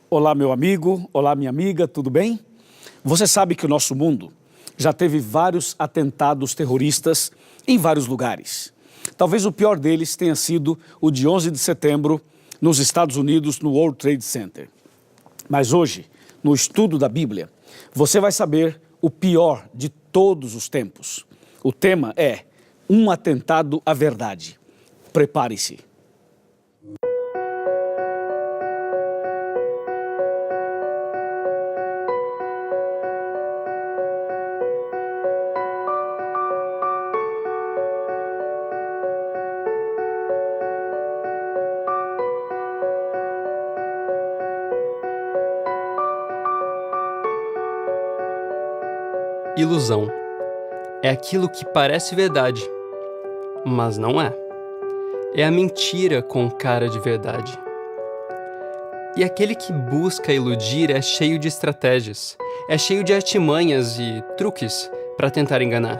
Olá, meu amigo, olá, minha amiga, tudo bem? Você sabe que o nosso mundo já teve vários atentados terroristas em vários lugares. Talvez o pior deles tenha sido o de 11 de setembro nos Estados Unidos, no World Trade Center. Mas hoje, no estudo da Bíblia, você vai saber o pior de todos os tempos. O tema é um atentado à verdade. Prepare-se. Ilusão. É aquilo que parece verdade, mas não é. É a mentira com cara de verdade. E aquele que busca iludir é cheio de estratégias, é cheio de artimanhas e truques para tentar enganar.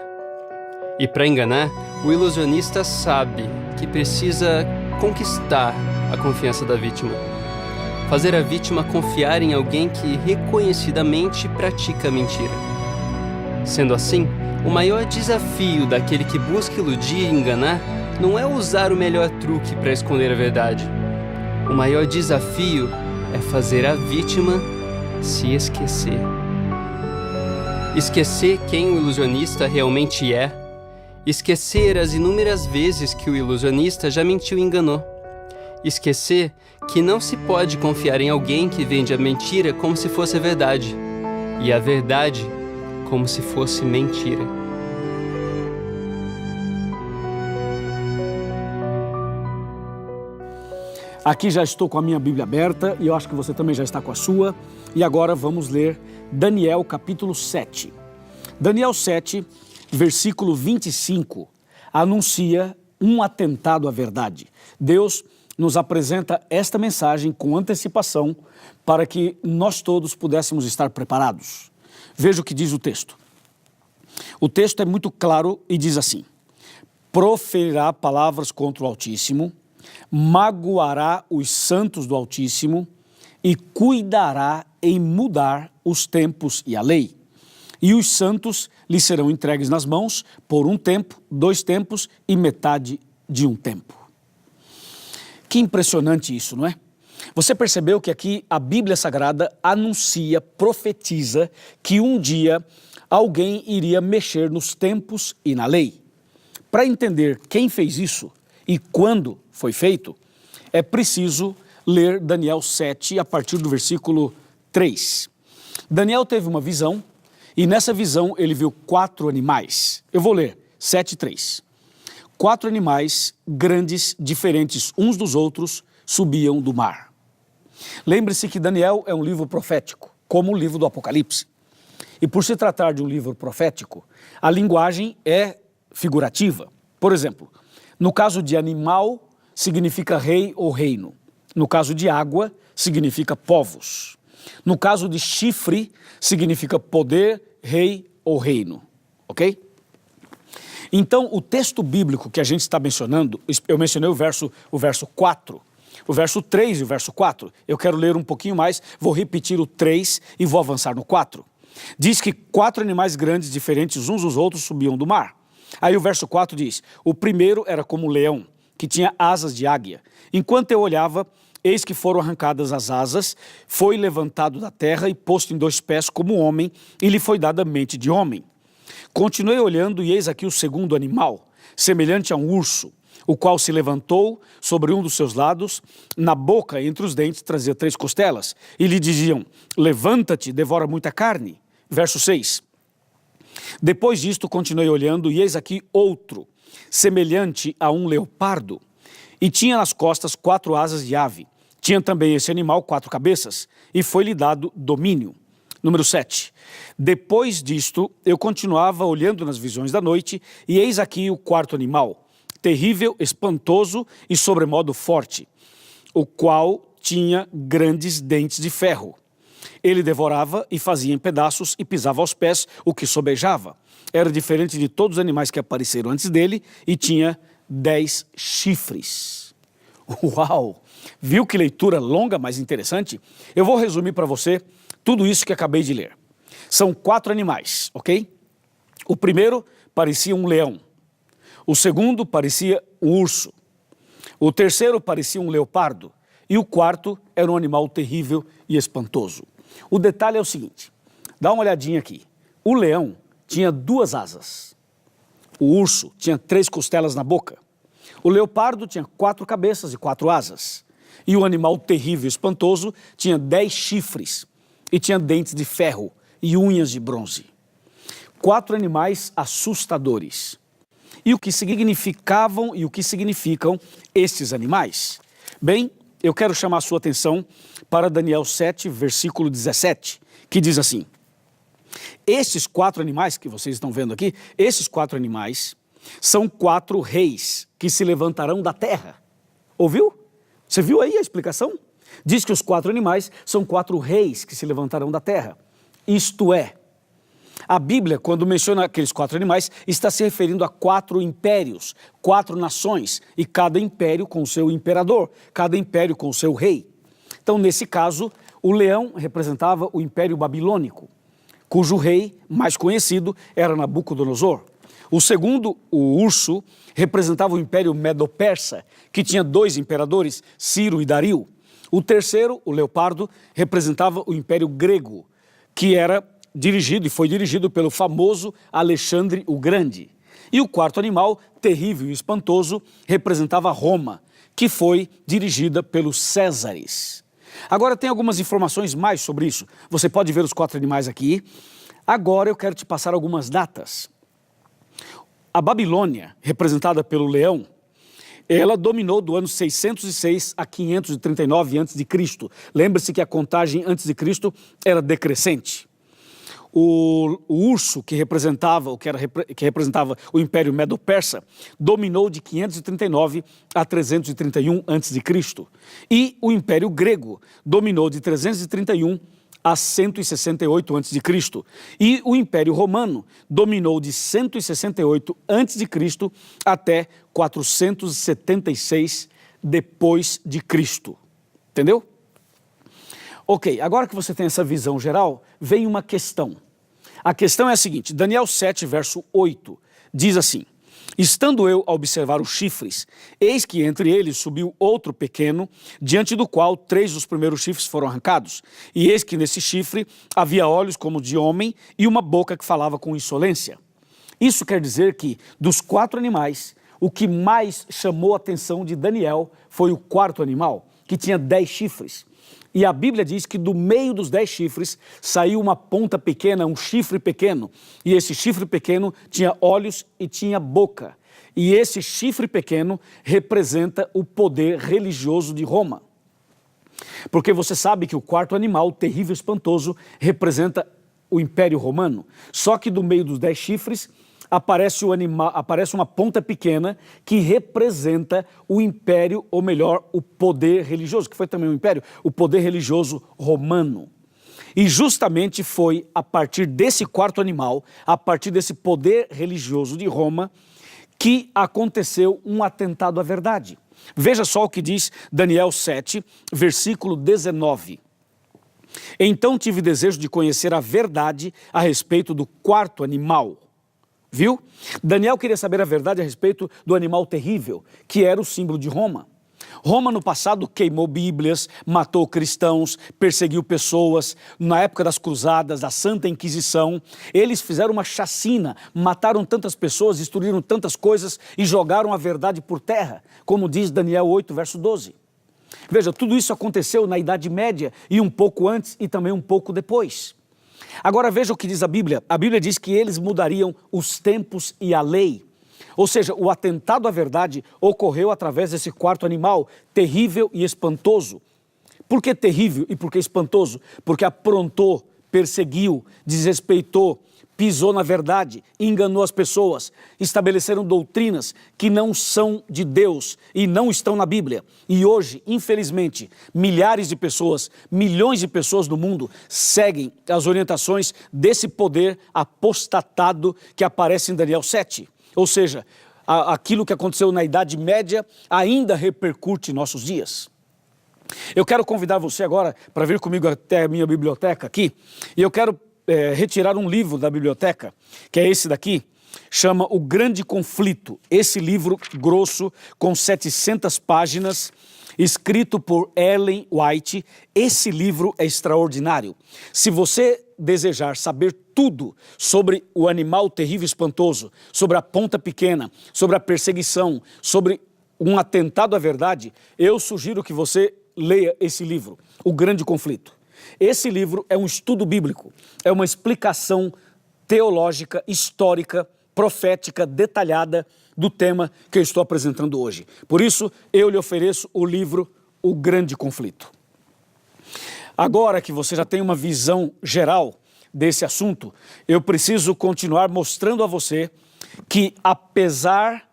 E para enganar, o ilusionista sabe que precisa conquistar a confiança da vítima. Fazer a vítima confiar em alguém que reconhecidamente pratica a mentira. Sendo assim, o maior desafio daquele que busca iludir e enganar não é usar o melhor truque para esconder a verdade. O maior desafio é fazer a vítima se esquecer. Esquecer quem o ilusionista realmente é. Esquecer as inúmeras vezes que o ilusionista já mentiu e enganou. Esquecer que não se pode confiar em alguém que vende a mentira como se fosse a verdade. E a verdade como se fosse mentira. Aqui já estou com a minha Bíblia aberta e eu acho que você também já está com a sua. E agora vamos ler Daniel capítulo 7. Daniel 7, versículo 25, anuncia um atentado à verdade. Deus nos apresenta esta mensagem com antecipação para que nós todos pudéssemos estar preparados. Veja o que diz o texto. O texto é muito claro e diz assim: proferirá palavras contra o Altíssimo, magoará os santos do Altíssimo e cuidará em mudar os tempos e a lei. E os santos lhe serão entregues nas mãos por um tempo, 2 tempos e metade de um tempo. Que impressionante isso, não é? Você percebeu que aqui a Bíblia Sagrada anuncia, profetiza que um dia alguém iria mexer nos tempos e na lei. Para entender quem fez isso e quando foi feito, é preciso ler Daniel 7 a partir do versículo 3. Daniel teve uma visão e nessa visão ele viu 4 animais. Eu vou ler 7:3. 4 animais grandes, diferentes uns dos outros, subiam do mar. Lembre-se que Daniel é um livro profético, como o livro do Apocalipse. E por se tratar de um livro profético, a linguagem é figurativa. Por exemplo, no caso de animal, significa rei ou reino. No caso de água, significa povos. No caso de chifre, significa poder, rei ou reino. Ok? Então, o texto bíblico que a gente está mencionando, eu mencionei o verso 4, o verso 3 e o verso 4. Eu quero ler um pouquinho mais, vou repetir o 3 e vou avançar no 4. Diz que 4 animais grandes, diferentes uns dos outros, subiam do mar. Aí o verso 4 diz: o primeiro era como um leão, que tinha asas de águia. Enquanto eu olhava, eis que foram arrancadas as asas, foi levantado da terra e posto em 2 pés como um homem, e lhe foi dada mente de homem. Continuei olhando e eis aqui o segundo animal, semelhante a um urso, o qual se levantou sobre um dos seus lados, na boca, entre os dentes, trazia 3 costelas, e lhe diziam: levanta-te, devora muita carne. Verso 6. Depois disto, continuei olhando, e eis aqui outro, semelhante a um leopardo, e tinha nas costas 4 asas de ave. Tinha também esse animal 4 cabeças, e foi-lhe dado domínio. Número 7. Depois disto, eu continuava olhando nas visões da noite, e eis aqui o 4º animal, terrível, espantoso e sobremodo forte, o qual tinha grandes dentes de ferro. Ele devorava e fazia em pedaços e pisava aos pés o que sobejava. Era diferente de todos os animais que apareceram antes dele e tinha 10 chifres. Uau! Viu que leitura longa, mas interessante? Eu vou resumir para você tudo isso que acabei de ler. São 4 animais, ok? O primeiro parecia um leão. O segundo parecia um urso. O terceiro parecia um leopardo. E o quarto era um animal terrível e espantoso. O detalhe é o seguinte, dá uma olhadinha aqui. O leão tinha 2 asas. O urso tinha 3 costelas na boca. O leopardo tinha 4 cabeças e 4 asas. E o animal terrível e espantoso tinha 10 chifres e tinha dentes de ferro e unhas de bronze. 4 animais assustadores. E o que significavam e o que significam estes animais? Bem, eu quero chamar a sua atenção para Daniel 7, versículo 17, que diz assim: estes 4 animais que vocês estão vendo aqui, esses 4 animais são 4 reis que se levantarão da terra. Ouviu? Você viu aí a explicação? Diz que os 4 animais são 4 reis que se levantarão da terra. Isto é, a Bíblia, quando menciona aqueles 4 animais, está se referindo a 4 impérios, 4 nações, e cada império com o seu imperador, cada império com o seu rei. Então, nesse caso, o leão representava o Império Babilônico, cujo rei mais conhecido era Nabucodonosor. O segundo, o urso, representava o Império Medo-Persa, que tinha 2 imperadores, Ciro e Dario. O terceiro, o leopardo, representava o Império Grego, que era dirigido e foi dirigido pelo famoso Alexandre o Grande. E o quarto animal, terrível e espantoso, representava Roma, que foi dirigida pelos Césares. Agora tem algumas informações mais sobre isso. Você pode ver os 4 animais aqui. Agora eu quero te passar algumas datas. A Babilônia, representada pelo leão, ela dominou do ano 606 a 539 a.C. Lembre-se que a contagem antes de Cristo era decrescente. O urso, que representava o Império Medo-Persa, dominou de 539 a 331 a.C. E o Império Grego dominou de 331 a 168 a.C. E o Império Romano dominou de 168 a.C. até 476 depois de Cristo. Entendeu? Ok, agora que você tem essa visão geral, vem uma questão. A questão é a seguinte, Daniel 7, verso 8, diz assim: estando eu a observar os chifres, eis que entre eles subiu outro pequeno, diante do qual 3 dos primeiros chifres foram arrancados. E eis que nesse chifre havia olhos como de homem e uma boca que falava com insolência. Isso quer dizer que, dos 4 animais, o que mais chamou a atenção de Daniel foi o 4º animal, que tinha 10 chifres. E a Bíblia diz que do meio dos 10 chifres saiu uma ponta pequena, um chifre pequeno. E esse chifre pequeno tinha olhos e tinha boca. E esse chifre pequeno representa o poder religioso de Roma. Porque você sabe que o 4º animal, terrível e espantoso, representa o Império Romano. Só que do meio dos 10 chifres aparece uma ponta pequena que representa o império, ou melhor, o poder religioso, que foi também um império, o poder religioso romano. E justamente foi a partir desse 4º animal, a partir desse poder religioso de Roma, que aconteceu um atentado à verdade. Veja só o que diz Daniel 7, versículo 19. Então tive desejo de conhecer a verdade a respeito do 4º animal. Viu? Daniel queria saber a verdade a respeito do animal terrível, que era o símbolo de Roma. Roma no passado queimou bíblias, matou cristãos, perseguiu pessoas. Na época das cruzadas, da Santa Inquisição, eles fizeram uma chacina, mataram tantas pessoas, destruíram tantas coisas e jogaram a verdade por terra, como diz Daniel 8, verso 12. Veja, tudo isso aconteceu na Idade Média e um pouco antes e também um pouco depois. Agora veja o que diz a Bíblia. A Bíblia diz que eles mudariam os tempos e a lei. Ou seja, o atentado à verdade ocorreu através desse 4º animal, terrível e espantoso. Por que terrível e por que espantoso? Porque aprontou, perseguiu, desrespeitou, pisou na verdade, enganou as pessoas, estabeleceram doutrinas que não são de Deus e não estão na Bíblia. E hoje, infelizmente, milhares de pessoas, milhões de pessoas no mundo seguem as orientações desse poder apostatado que aparece em Daniel 7. Ou seja, aquilo que aconteceu na Idade Média ainda repercute em nossos dias. Eu quero convidar você agora para vir comigo até a minha biblioteca aqui, e eu quero retirar um livro da biblioteca, que é esse daqui, chama O Grande Conflito. Esse livro grosso, com 700 páginas, escrito por Ellen White. Esse livro é extraordinário. Se você desejar saber tudo sobre o animal terrível e espantoso, sobre a ponta pequena, sobre a perseguição, sobre um atentado à verdade, eu sugiro que você leia esse livro, O Grande Conflito. Esse livro é um estudo bíblico, é uma explicação teológica, histórica, profética, detalhada do tema que eu estou apresentando hoje. Por isso, eu lhe ofereço o livro O Grande Conflito. Agora que você já tem uma visão geral desse assunto, eu preciso continuar mostrando a você que apesar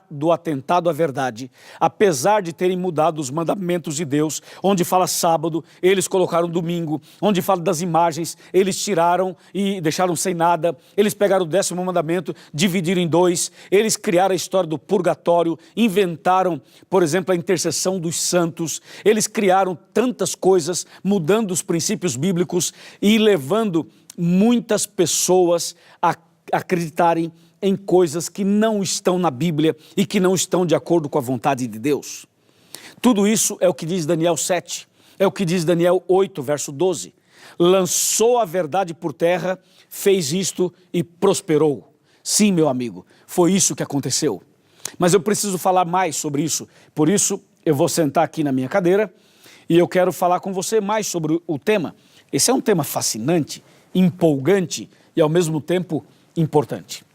do atentado à verdade, apesar de terem mudado os mandamentos de Deus, onde fala sábado, eles colocaram domingo, onde fala das imagens, eles tiraram e deixaram sem nada, eles pegaram o 10º mandamento, dividiram em 2, eles criaram a história do purgatório, inventaram, por exemplo, a intercessão dos santos, eles criaram tantas coisas, mudando os princípios bíblicos e levando muitas pessoas a acreditarem em coisas que não estão na Bíblia e que não estão de acordo com a vontade de Deus. Tudo isso é o que diz Daniel 7, é o que diz Daniel 8, verso 12. Lançou a verdade por terra, fez isto e prosperou. Sim, meu amigo, foi isso que aconteceu. Mas eu preciso falar mais sobre isso, por isso eu vou sentar aqui na minha cadeira e eu quero falar com você mais sobre o tema. Esse é um tema fascinante, empolgante e ao mesmo tempo importante.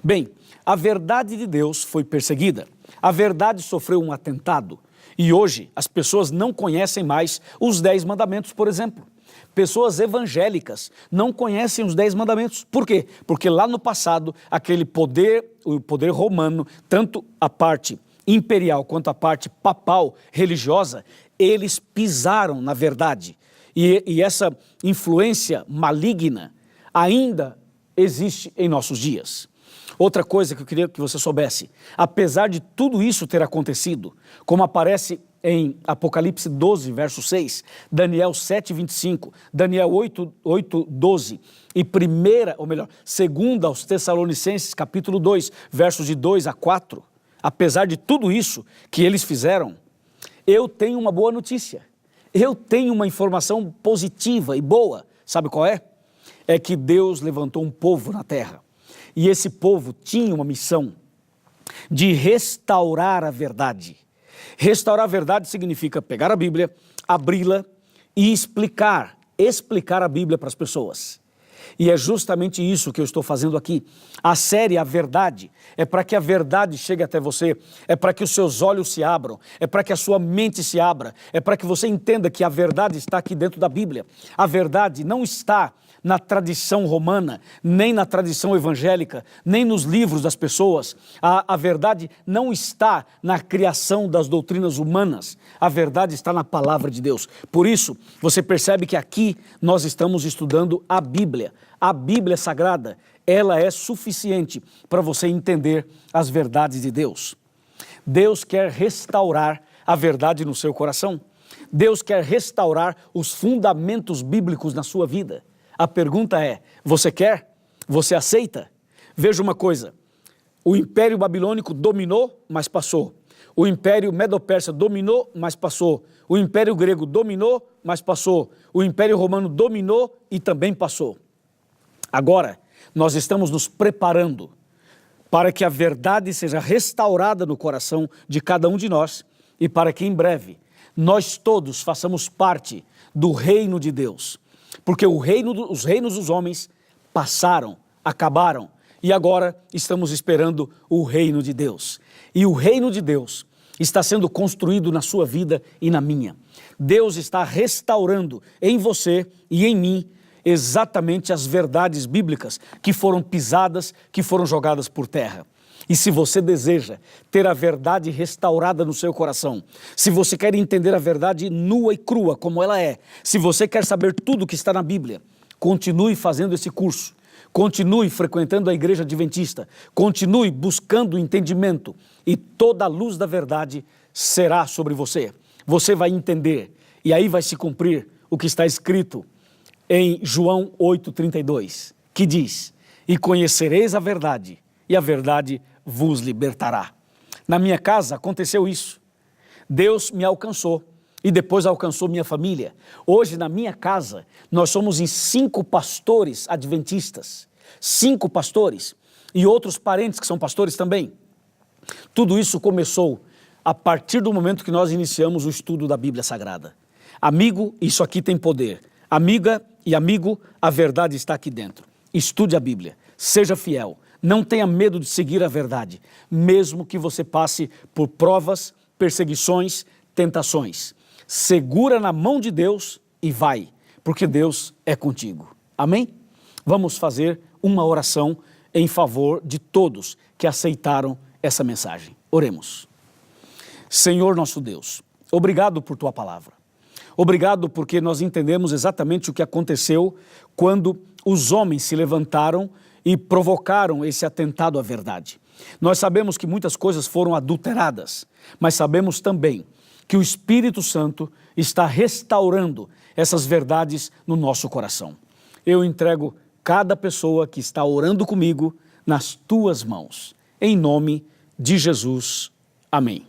Bem, a verdade de Deus foi perseguida, a verdade sofreu um atentado e hoje as pessoas não conhecem mais os 10 mandamentos, por exemplo. Pessoas evangélicas não conhecem os 10 mandamentos. Por quê? Porque lá no passado, aquele poder, o poder romano, tanto a parte imperial quanto a parte papal religiosa, eles pisaram na verdade. E essa influência maligna ainda existe em nossos dias. Outra coisa que eu queria que você soubesse, apesar de tudo isso ter acontecido, como aparece em Apocalipse 12, verso 6, Daniel 7, 25, Daniel 8, 12 e 2 aos Tessalonicenses, capítulo 2, versos de 2 a 4, apesar de tudo isso que eles fizeram, eu tenho uma boa notícia, eu tenho uma informação positiva e boa, sabe qual é? É que Deus levantou um povo na terra. E esse povo tinha uma missão de restaurar a verdade. Restaurar a verdade significa pegar a Bíblia, abri-la e explicar a Bíblia para as pessoas. E é justamente isso que eu estou fazendo aqui. A série A Verdade é para que a verdade chegue até você, é para que os seus olhos se abram, é para que a sua mente se abra, é para que você entenda que a verdade está aqui dentro da Bíblia. A verdade não está na tradição romana, nem na tradição evangélica, nem nos livros das pessoas. A verdade não está na criação das doutrinas humanas. A verdade está na palavra de Deus. Por isso, você percebe que aqui nós estamos estudando a Bíblia. A Bíblia Sagrada, ela é suficiente para você entender as verdades de Deus. Deus quer restaurar a verdade no seu coração. Deus quer restaurar os fundamentos bíblicos na sua vida. A pergunta é, você quer? Você aceita? Veja uma coisa, o Império Babilônico dominou, mas passou. O Império Medo-Persa dominou, mas passou. O Império Grego dominou, mas passou. O Império Romano dominou e também passou. Agora, nós estamos nos preparando para que a verdade seja restaurada no coração de cada um de nós e para que em breve nós todos façamos parte do reino de Deus. Porque os reinos dos homens passaram, acabaram, e agora estamos esperando o reino de Deus. E o reino de Deus está sendo construído na sua vida e na minha. Deus está restaurando em você e em mim exatamente as verdades bíblicas que foram pisadas, que foram jogadas por terra. E se você deseja ter a verdade restaurada no seu coração, se você quer entender a verdade nua e crua como ela é, se você quer saber tudo que está na Bíblia, continue fazendo esse curso, continue frequentando a igreja adventista, continue buscando o entendimento e toda a luz da verdade será sobre você. você vai entender. E aí vai se cumprir o que está escrito em João 8,32, que diz: e conhecereis a verdade, e a verdade vos libertará. Na minha casa aconteceu isso. Deus me alcançou e depois alcançou minha família. Hoje na minha casa nós somos em 5 pastores adventistas, 5 pastores e outros parentes que são pastores também. Tudo isso começou a partir do momento que nós iniciamos o estudo da Bíblia Sagrada. Amigo, isso aqui tem poder. Amiga e amigo, a verdade está aqui dentro. Estude a Bíblia, seja fiel, não tenha medo de seguir a verdade, mesmo que você passe por provas, perseguições, tentações. Segura na mão de Deus e vai, porque Deus é contigo. Amém? Vamos fazer uma oração em favor de todos que aceitaram essa mensagem. Oremos. Senhor nosso Deus, obrigado por tua palavra. Obrigado porque nós entendemos exatamente o que aconteceu quando os homens se levantaram e provocaram esse atentado à verdade. Nós sabemos que muitas coisas foram adulteradas, mas sabemos também que o Espírito Santo está restaurando essas verdades no nosso coração. Eu entrego cada pessoa que está orando comigo nas tuas mãos. Em nome de Jesus. Amém.